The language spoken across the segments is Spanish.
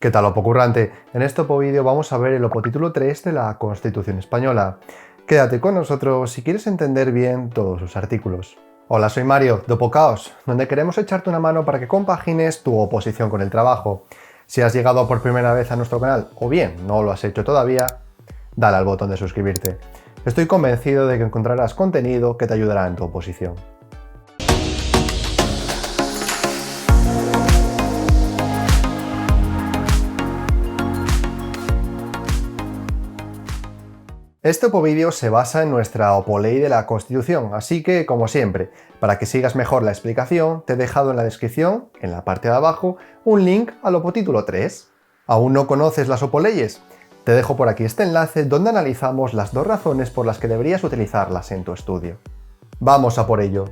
¿Qué tal, opocurrante? En este vídeo vamos a ver el opotítulo 3 de la Constitución Española. Quédate con nosotros si quieres entender bien todos sus artículos. Hola, soy Mario, de Opocaos, donde queremos echarte una mano para que compagines tu oposición con el trabajo. Si has llegado por primera vez a nuestro canal, o bien no lo has hecho todavía, dale al botón de suscribirte. Estoy convencido de que encontrarás contenido que te ayudará en tu oposición. Este vídeo se basa en nuestra opoley de la Constitución, así que, como siempre, para que sigas mejor la explicación, te he dejado en la descripción, en la parte de abajo, un link al opotítulo 3. ¿Aún no conoces las opoleyes? Te dejo por aquí este enlace donde analizamos las dos razones por las que deberías utilizarlas en tu estudio. ¡Vamos a por ello!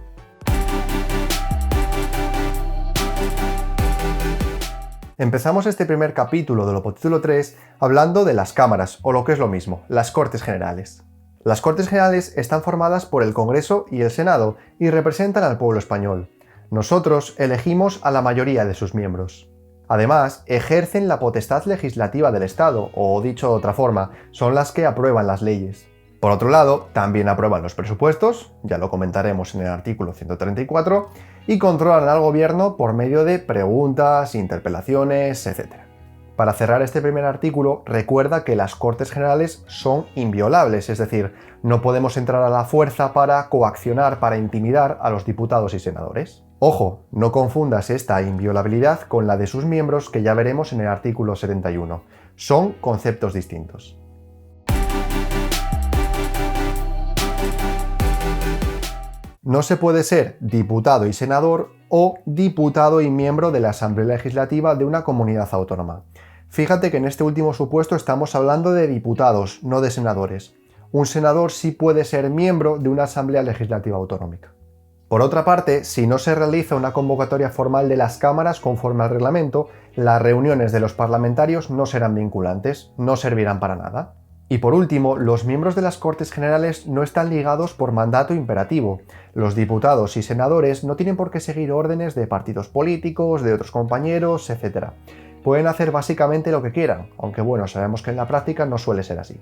Empezamos este primer capítulo del opotítulo 3 hablando de las cámaras, o lo que es lo mismo, las Cortes Generales. Las Cortes Generales están formadas por el Congreso y el Senado y representan al pueblo español. Nosotros elegimos a la mayoría de sus miembros. Además, ejercen la potestad legislativa del Estado, o dicho de otra forma, son las que aprueban las leyes. Por otro lado, también aprueban los presupuestos, ya lo comentaremos en el artículo 134, y controlan al gobierno por medio de preguntas, interpelaciones, etc. Para cerrar este primer artículo, recuerda que las Cortes Generales son inviolables, es decir, no podemos entrar a la fuerza para coaccionar, para intimidar a los diputados y senadores. Ojo, no confundas esta inviolabilidad con la de sus miembros que ya veremos en el artículo 71. Son conceptos distintos. No se puede ser diputado y senador o diputado y miembro de la Asamblea Legislativa de una comunidad autónoma. Fíjate que en este último supuesto estamos hablando de diputados, no de senadores. Un senador sí puede ser miembro de una Asamblea Legislativa autonómica. Por otra parte, si no se realiza una convocatoria formal de las cámaras conforme al reglamento, las reuniones de los parlamentarios no serán vinculantes, no servirán para nada. Y por último, los miembros de las Cortes Generales no están ligados por mandato imperativo. Los diputados y senadores no tienen por qué seguir órdenes de partidos políticos, de otros compañeros, etc. Pueden hacer básicamente lo que quieran, aunque bueno, sabemos que en la práctica no suele ser así.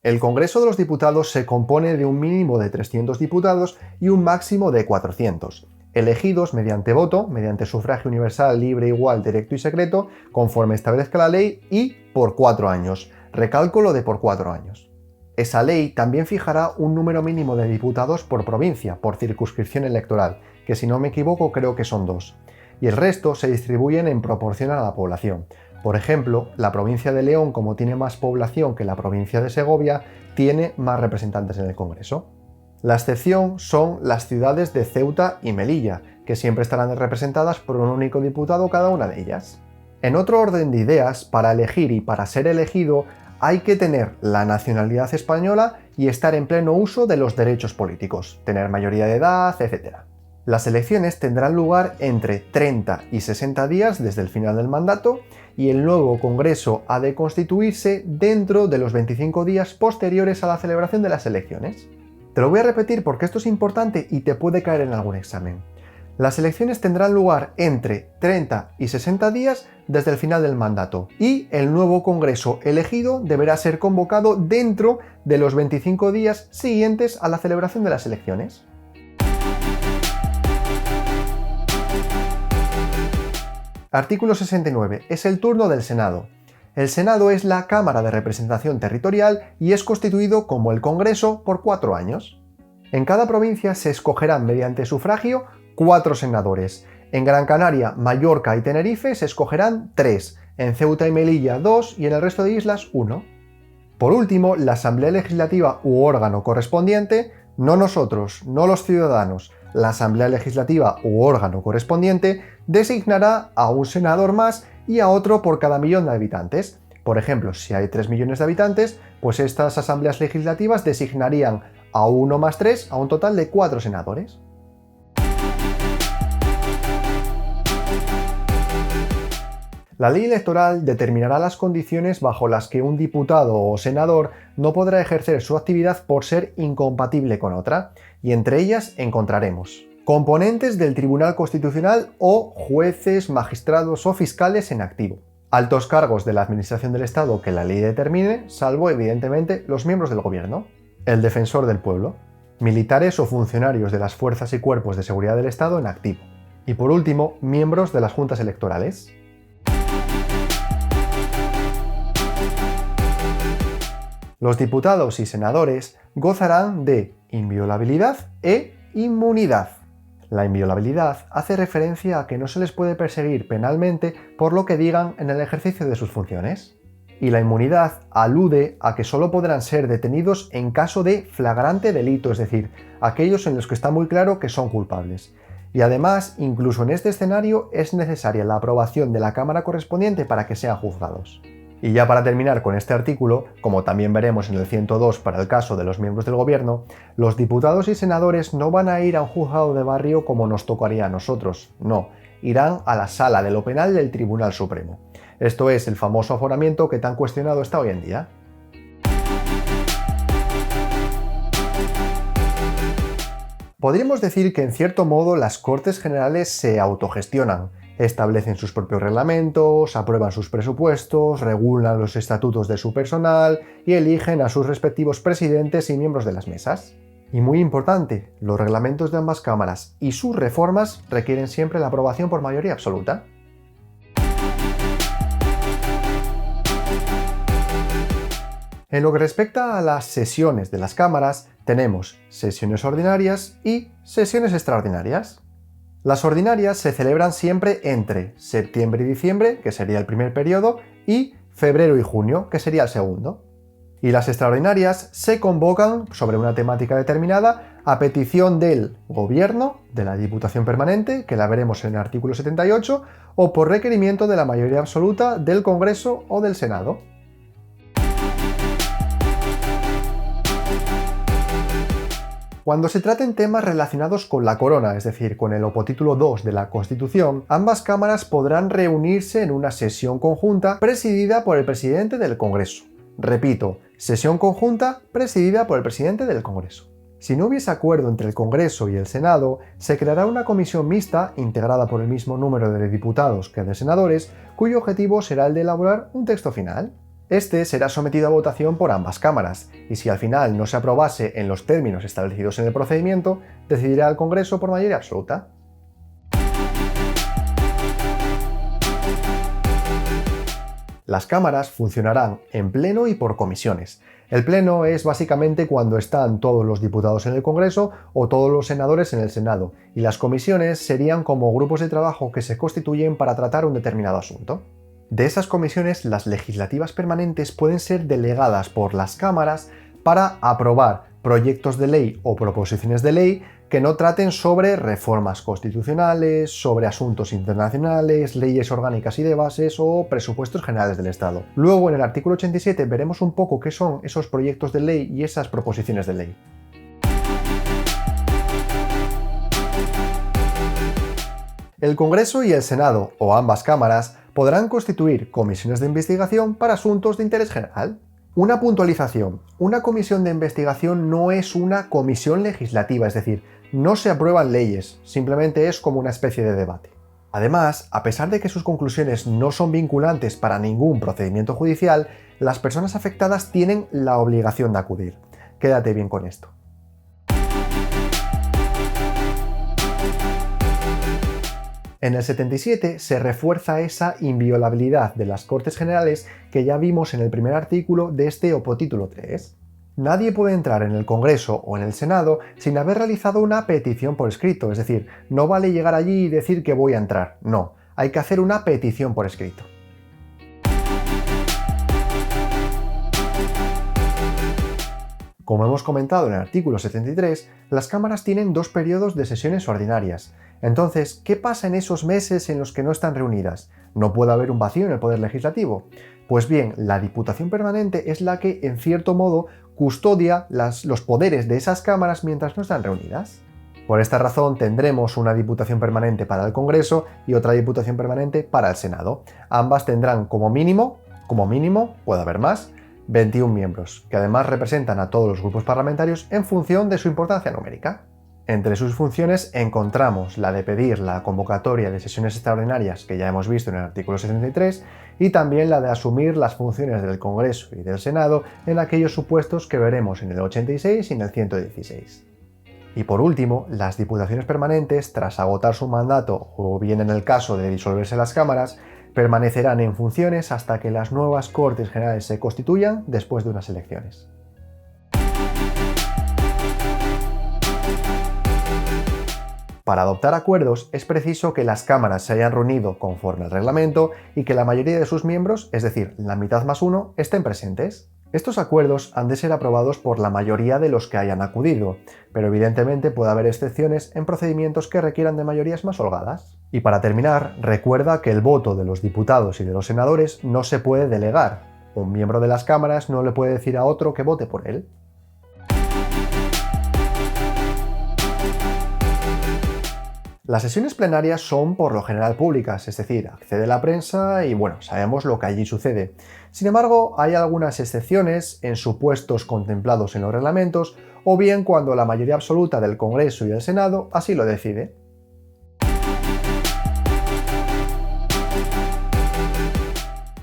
El Congreso de los Diputados se compone de un mínimo de 300 diputados y un máximo de 400. Elegidos mediante voto, mediante sufragio universal, libre, igual, directo y secreto, conforme establezca la ley, y por 4 años. Recalco lo de por 4 años. Esa ley también fijará un número mínimo de diputados por provincia, por circunscripción electoral, que si no me equivoco creo que son 2. Y el resto se distribuyen en proporción a la población. Por ejemplo, la provincia de León, como tiene más población que la provincia de Segovia, tiene más representantes en el Congreso. La excepción son las ciudades de Ceuta y Melilla, que siempre estarán representadas por un único diputado cada una de ellas. En otro orden de ideas, para elegir y para ser elegido hay que tener la nacionalidad española y estar en pleno uso de los derechos políticos, tener mayoría de edad, etc. Las elecciones tendrán lugar entre 30 y 60 días desde el final del mandato y el nuevo Congreso ha de constituirse dentro de los 25 días posteriores a la celebración de las elecciones. Te lo voy a repetir porque esto es importante y te puede caer en algún examen. Las elecciones tendrán lugar entre 30 y 60 días desde el final del mandato y el nuevo Congreso elegido deberá ser convocado dentro de los 25 días siguientes a la celebración de las elecciones. Artículo 69. Es el turno del Senado. El Senado es la Cámara de Representación Territorial y es constituido como el Congreso por 4 años. En cada provincia se escogerán mediante sufragio 4 senadores. En Gran Canaria, Mallorca y Tenerife se escogerán 3, en Ceuta y Melilla 2 y en el resto de islas 1. Por último, la Asamblea Legislativa u órgano correspondiente, no nosotros, no los ciudadanos, la Asamblea Legislativa u órgano correspondiente designará a un senador más y a otro por cada millón de habitantes. Por ejemplo, si hay 3 millones de habitantes, pues estas asambleas legislativas designarían a 1 más 3 a un total de 4 senadores. La ley electoral determinará las condiciones bajo las que un diputado o senador no podrá ejercer su actividad por ser incompatible con otra, y entre ellas encontraremos Componentes del Tribunal Constitucional o jueces, magistrados o fiscales en activo. Altos cargos de la Administración del Estado que la ley determine, salvo evidentemente los miembros del Gobierno. El Defensor del Pueblo. Militares o funcionarios de las fuerzas y cuerpos de seguridad del Estado en activo. Y por último, miembros de las juntas electorales. Los diputados y senadores gozarán de inviolabilidad e inmunidad. La inviolabilidad hace referencia a que no se les puede perseguir penalmente por lo que digan en el ejercicio de sus funciones. Y la inmunidad alude a que solo podrán ser detenidos en caso de flagrante delito, es decir, aquellos en los que está muy claro que son culpables. Y además, incluso en este escenario, es necesaria la aprobación de la Cámara correspondiente para que sean juzgados. Y ya para terminar con este artículo, como también veremos en el 102 para el caso de los miembros del Gobierno, los diputados y senadores no van a ir a un juzgado de barrio como nos tocaría a nosotros, no, irán a la sala de lo penal del Tribunal Supremo. Esto es el famoso aforamiento que tan cuestionado está hoy en día. Podríamos decir que en cierto modo las Cortes Generales se autogestionan. Establecen sus propios reglamentos, aprueban sus presupuestos, regulan los estatutos de su personal y eligen a sus respectivos presidentes y miembros de las mesas. Y muy importante, los reglamentos de ambas cámaras y sus reformas requieren siempre la aprobación por mayoría absoluta. En lo que respecta a las sesiones de las cámaras, tenemos sesiones ordinarias y sesiones extraordinarias. Las ordinarias se celebran siempre entre septiembre y diciembre, que sería el primer periodo, y febrero y junio, que sería el segundo. Y las extraordinarias se convocan sobre una temática determinada a petición del Gobierno, de la Diputación Permanente, que la veremos en el artículo 78, o por requerimiento de la mayoría absoluta del Congreso o del Senado. Cuando se traten temas relacionados con la corona, es decir, con el opotítulo 2 de la Constitución, ambas cámaras podrán reunirse en una sesión conjunta presidida por el presidente del Congreso. Repito, sesión conjunta presidida por el presidente del Congreso. Si no hubiese acuerdo entre el Congreso y el Senado, se creará una comisión mixta integrada por el mismo número de diputados que de senadores, cuyo objetivo será el de elaborar un texto final. Este será sometido a votación por ambas cámaras, y si al final no se aprobase en los términos establecidos en el procedimiento, decidirá el Congreso por mayoría absoluta. Las cámaras funcionarán en pleno y por comisiones. El pleno es básicamente cuando están todos los diputados en el Congreso o todos los senadores en el Senado, y las comisiones serían como grupos de trabajo que se constituyen para tratar un determinado asunto. De esas comisiones, las legislativas permanentes pueden ser delegadas por las cámaras para aprobar proyectos de ley o proposiciones de ley que no traten sobre reformas constitucionales, sobre asuntos internacionales, leyes orgánicas y de bases o presupuestos generales del Estado. Luego, en el artículo 87, veremos un poco qué son esos proyectos de ley y esas proposiciones de ley. El Congreso y el Senado, o ambas cámaras, podrán constituir comisiones de investigación para asuntos de interés general. Una puntualización. Una comisión de investigación no es una comisión legislativa, es decir, no se aprueban leyes, simplemente es como una especie de debate. Además, a pesar de que sus conclusiones no son vinculantes para ningún procedimiento judicial, las personas afectadas tienen la obligación de acudir. Quédate bien con esto. En el 77 se refuerza esa inviolabilidad de las Cortes Generales que ya vimos en el primer artículo de este opotítulo 3. Nadie puede entrar en el Congreso o en el Senado sin haber realizado una petición por escrito, es decir, no vale llegar allí y decir que voy a entrar, no, hay que hacer una petición por escrito. Como hemos comentado en el artículo 73, las cámaras tienen dos periodos de sesiones ordinarias. Entonces, ¿qué pasa en esos meses en los que no están reunidas? ¿No puede haber un vacío en el Poder Legislativo? Pues bien, la Diputación Permanente es la que, en cierto modo, custodia los poderes de esas cámaras mientras no están reunidas. Por esta razón tendremos una Diputación Permanente para el Congreso y otra Diputación Permanente para el Senado. Ambas tendrán como mínimo, puede haber más, 21 miembros, que además representan a todos los grupos parlamentarios en función de su importancia numérica. Entre sus funciones encontramos la de pedir la convocatoria de sesiones extraordinarias que ya hemos visto en el artículo 73 y también la de asumir las funciones del Congreso y del Senado en aquellos supuestos que veremos en el 86 y en el 116. Y por último, las diputaciones permanentes, tras agotar su mandato o bien en el caso de disolverse las cámaras, permanecerán en funciones hasta que las nuevas Cortes Generales se constituyan después de unas elecciones. Para adoptar acuerdos es preciso que las cámaras se hayan reunido conforme al reglamento y que la mayoría de sus miembros, es decir, la mitad más uno, estén presentes. Estos acuerdos han de ser aprobados por la mayoría de los que hayan acudido, pero evidentemente puede haber excepciones en procedimientos que requieran de mayorías más holgadas. Y para terminar, recuerda que el voto de los diputados y de los senadores no se puede delegar. Un miembro de las cámaras no le puede decir a otro que vote por él. Las sesiones plenarias son por lo general públicas, es decir, accede la prensa y bueno, sabemos lo que allí sucede. Sin embargo, hay algunas excepciones en supuestos contemplados en los reglamentos o bien cuando la mayoría absoluta del Congreso y del Senado así lo decide.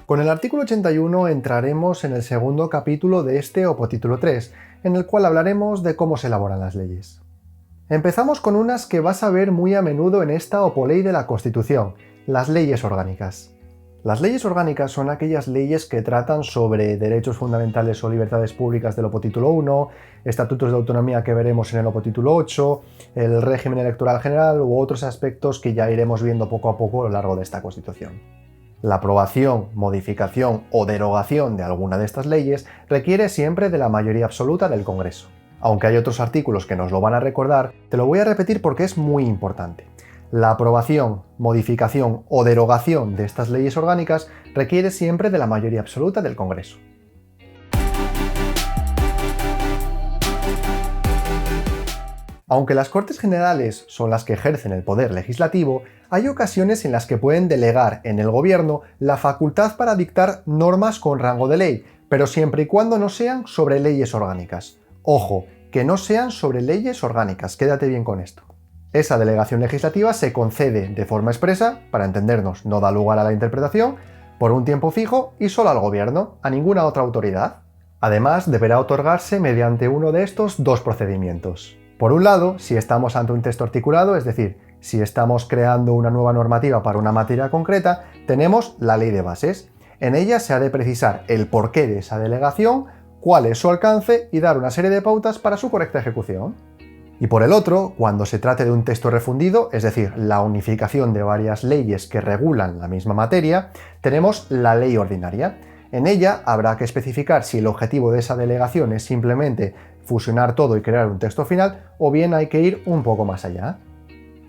Con el artículo 81 entraremos en el segundo capítulo de este Opotítulo 3, en el cual hablaremos de cómo se elaboran las leyes. Empezamos con unas que vas a ver muy a menudo en esta Opoley de la Constitución, las leyes orgánicas. Las leyes orgánicas son aquellas leyes que tratan sobre derechos fundamentales o libertades públicas del Opotítulo 1, estatutos de autonomía que veremos en el Opotítulo 8, el régimen electoral general u otros aspectos que ya iremos viendo poco a poco a lo largo de esta Constitución. La aprobación, modificación o derogación de alguna de estas leyes requiere siempre de la mayoría absoluta del Congreso. Aunque hay otros artículos que nos lo van a recordar, te lo voy a repetir porque es muy importante. La aprobación, modificación o derogación de estas leyes orgánicas requiere siempre de la mayoría absoluta del Congreso. Aunque las Cortes Generales son las que ejercen el poder legislativo, hay ocasiones en las que pueden delegar en el Gobierno la facultad para dictar normas con rango de ley, pero siempre y cuando no sean sobre leyes orgánicas. Ojo, que no sean sobre leyes orgánicas, quédate bien con esto. Esa delegación legislativa se concede de forma expresa, para entendernos, no da lugar a la interpretación, por un tiempo fijo y solo al Gobierno, a ninguna otra autoridad. Además, deberá otorgarse mediante uno de estos dos procedimientos. Por un lado, si estamos ante un texto articulado, es decir, si estamos creando una nueva normativa para una materia concreta, tenemos la Ley de Bases. En ella se ha de precisar el porqué de esa delegación, cuál es su alcance y dar una serie de pautas para su correcta ejecución. Y por el otro, cuando se trate de un texto refundido, es decir, la unificación de varias leyes que regulan la misma materia, tenemos la ley ordinaria. En ella habrá que especificar si el objetivo de esa delegación es simplemente fusionar todo y crear un texto final, o bien hay que ir un poco más allá.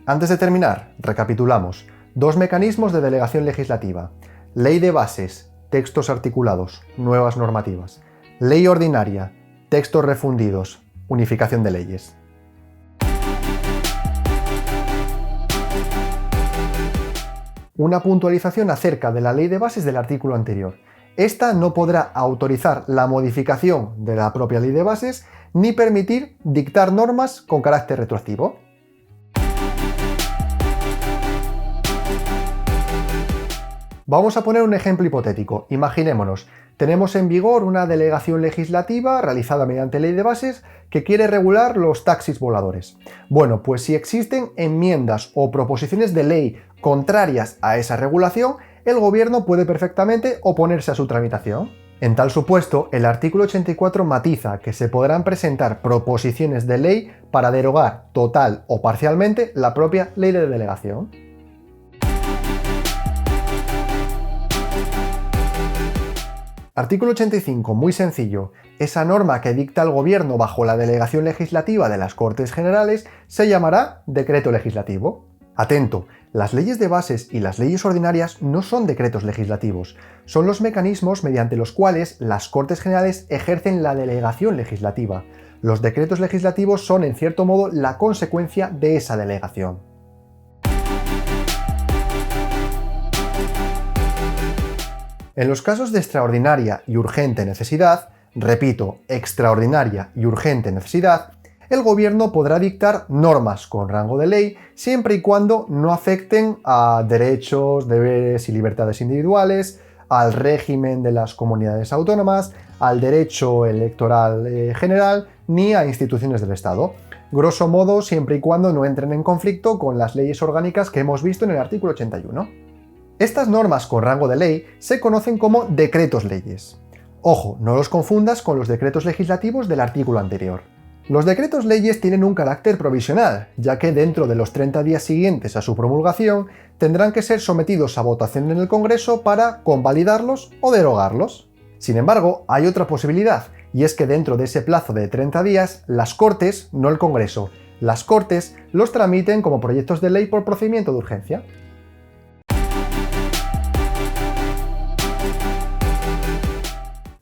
Antes de terminar, recapitulamos. Dos mecanismos de delegación legislativa. Ley de bases, textos articulados, nuevas normativas. Ley ordinaria, textos refundidos, unificación de leyes. Una puntualización acerca de la ley de bases del artículo anterior. Esta no podrá autorizar la modificación de la propia ley de bases ni permitir dictar normas con carácter retroactivo. Vamos a poner un ejemplo hipotético. Imaginémonos, tenemos en vigor una delegación legislativa realizada mediante ley de bases que quiere regular los taxis voladores. Bueno, pues si existen enmiendas o proposiciones de ley contrarias a esa regulación, el Gobierno puede perfectamente oponerse a su tramitación. En tal supuesto, el artículo 84 matiza que se podrán presentar proposiciones de ley para derogar total o parcialmente la propia ley de delegación. Artículo 85, muy sencillo. Esa norma que dicta el Gobierno bajo la delegación legislativa de las Cortes Generales se llamará decreto legislativo. Atento, las leyes de bases y las leyes ordinarias no son decretos legislativos, son los mecanismos mediante los cuales las Cortes Generales ejercen la delegación legislativa. Los decretos legislativos son, en cierto modo, la consecuencia de esa delegación. En los casos de extraordinaria y urgente necesidad, repito, extraordinaria y urgente necesidad, el gobierno podrá dictar normas con rango de ley siempre y cuando no afecten a derechos, deberes y libertades individuales, al régimen de las comunidades autónomas, al derecho electoral general, ni a instituciones del Estado. Grosso modo, siempre y cuando no entren en conflicto con las leyes orgánicas que hemos visto en el artículo 81. Estas normas con rango de ley se conocen como decretos leyes. Ojo, no los confundas con los decretos legislativos del artículo anterior. Los decretos leyes tienen un carácter provisional, ya que dentro de los 30 días siguientes a su promulgación tendrán que ser sometidos a votación en el Congreso para convalidarlos o derogarlos. Sin embargo, hay otra posibilidad, y es que dentro de ese plazo de 30 días, las Cortes, no el Congreso, las Cortes los tramiten como proyectos de ley por procedimiento de urgencia.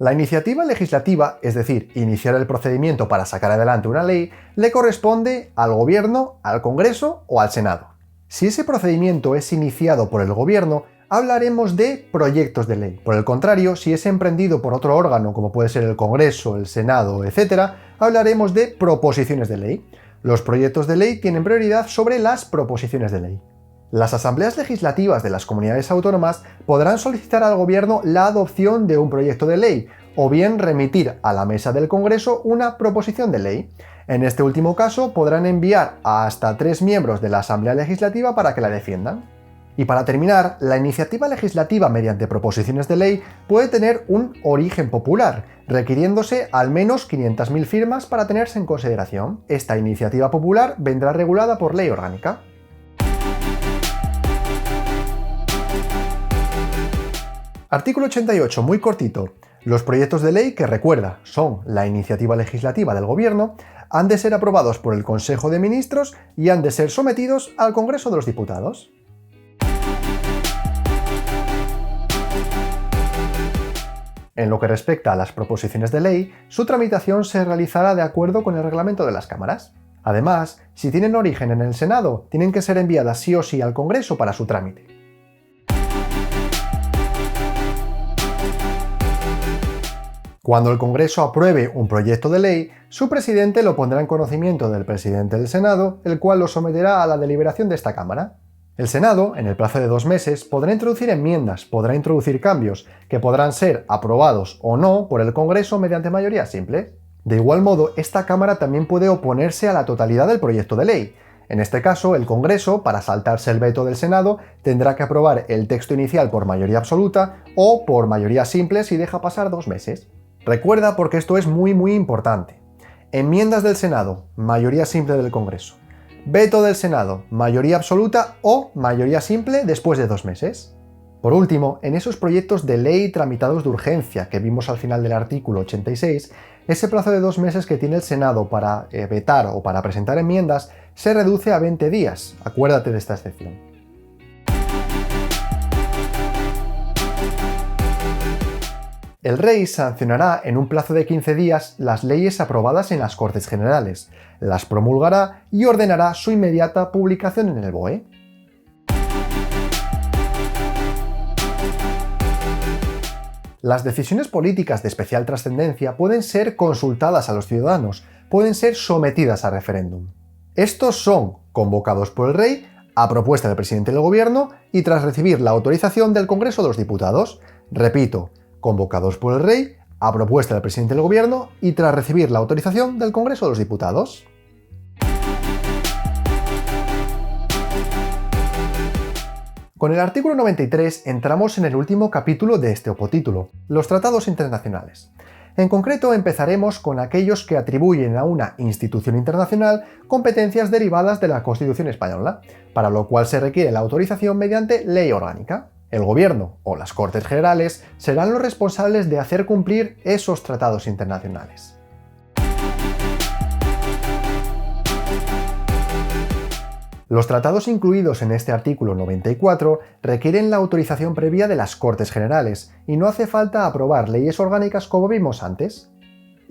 La iniciativa legislativa, es decir, iniciar el procedimiento para sacar adelante una ley, le corresponde al Gobierno, al Congreso o al Senado. Si ese procedimiento es iniciado por el Gobierno, hablaremos de proyectos de ley. Por el contrario, si es emprendido por otro órgano, como puede ser el Congreso, el Senado, etc., hablaremos de proposiciones de ley. Los proyectos de ley tienen prioridad sobre las proposiciones de ley. Las asambleas legislativas de las comunidades autónomas podrán solicitar al Gobierno la adopción de un proyecto de ley, o bien remitir a la mesa del Congreso una proposición de ley. En este último caso, podrán enviar a hasta 3 miembros de la Asamblea Legislativa para que la defiendan. Y para terminar, la iniciativa legislativa mediante proposiciones de ley puede tener un origen popular, requiriéndose al menos 500.000 firmas para tenerse en consideración. Esta iniciativa popular vendrá regulada por ley orgánica. Artículo 88, muy cortito. Los proyectos de ley, que recuerda, son la iniciativa legislativa del Gobierno, han de ser aprobados por el Consejo de Ministros y han de ser sometidos al Congreso de los Diputados. En lo que respecta a las proposiciones de ley, su tramitación se realizará de acuerdo con el reglamento de las cámaras. Además, si tienen origen en el Senado, tienen que ser enviadas sí o sí al Congreso para su trámite. Cuando el Congreso apruebe un proyecto de ley, su presidente lo pondrá en conocimiento del presidente del Senado, el cual lo someterá a la deliberación de esta Cámara. El Senado, en el plazo de 2 meses, podrá introducir enmiendas, podrá introducir cambios, que podrán ser aprobados o no por el Congreso mediante mayoría simple. De igual modo, esta Cámara también puede oponerse a la totalidad del proyecto de ley. En este caso, el Congreso, para saltarse el veto del Senado, tendrá que aprobar el texto inicial por mayoría absoluta o por mayoría simple si deja pasar 2 meses. Recuerda, porque esto es muy importante. Enmiendas del Senado, mayoría simple del Congreso. Veto del Senado, mayoría absoluta o mayoría simple después de 2 meses. Por último, en esos proyectos de ley tramitados de urgencia que vimos al final del artículo 86, ese plazo de 2 meses que tiene el Senado para vetar o para presentar enmiendas se reduce a 20 días. Acuérdate de esta excepción. El Rey sancionará en un plazo de 15 días las leyes aprobadas en las Cortes Generales, las promulgará y ordenará su inmediata publicación en el BOE. Las decisiones políticas de especial trascendencia pueden ser consultadas a los ciudadanos, pueden ser sometidas a referéndum. Estos son convocados por el Rey a propuesta del presidente del Gobierno y tras recibir la autorización del Congreso de los Diputados. Repito, convocados por el Rey, a propuesta del presidente del Gobierno y tras recibir la autorización del Congreso de los Diputados. Con el artículo 93 entramos en el último capítulo de este opotítulo, los tratados internacionales. En concreto empezaremos con aquellos que atribuyen a una institución internacional competencias derivadas de la Constitución española, para lo cual se requiere la autorización mediante ley orgánica. El Gobierno o las Cortes Generales serán los responsables de hacer cumplir esos tratados internacionales. Los tratados incluidos en este artículo 94 requieren la autorización previa de las Cortes Generales y no hace falta aprobar leyes orgánicas como vimos antes.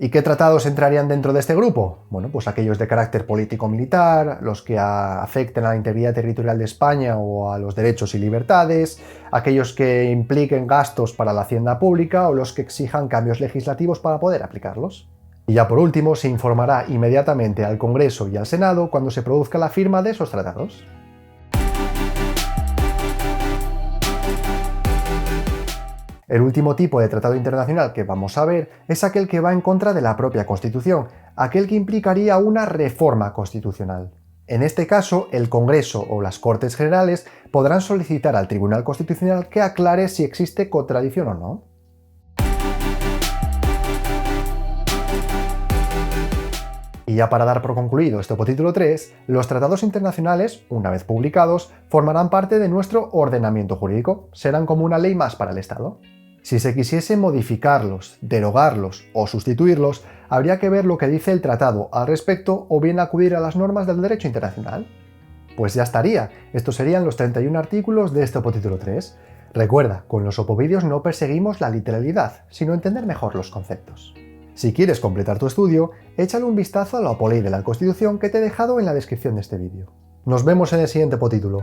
¿Y qué tratados entrarían dentro de este grupo? Bueno, pues aquellos de carácter político-militar, los que afecten a la integridad territorial de España o a los derechos y libertades, aquellos que impliquen gastos para la hacienda pública o los que exijan cambios legislativos para poder aplicarlos. Y ya por último, se informará inmediatamente al Congreso y al Senado cuando se produzca la firma de esos tratados. El último tipo de tratado internacional que vamos a ver es aquel que va en contra de la propia Constitución, aquel que implicaría una reforma constitucional. En este caso, el Congreso o las Cortes Generales podrán solicitar al Tribunal Constitucional que aclare si existe contradicción o no. Y ya para dar por concluido este capítulo 3, los tratados internacionales, una vez publicados, formarán parte de nuestro ordenamiento jurídico, serán como una ley más para el Estado. Si se quisiese modificarlos, derogarlos o sustituirlos, habría que ver lo que dice el tratado al respecto o bien acudir a las normas del derecho internacional. Pues ya estaría, estos serían los 31 artículos de este capítulo 3. Recuerda, con los opovídeos no perseguimos la literalidad, sino entender mejor los conceptos. Si quieres completar tu estudio, échale un vistazo a la opoley de la Constitución que te he dejado en la descripción de este vídeo. Nos vemos en el siguiente capítulo.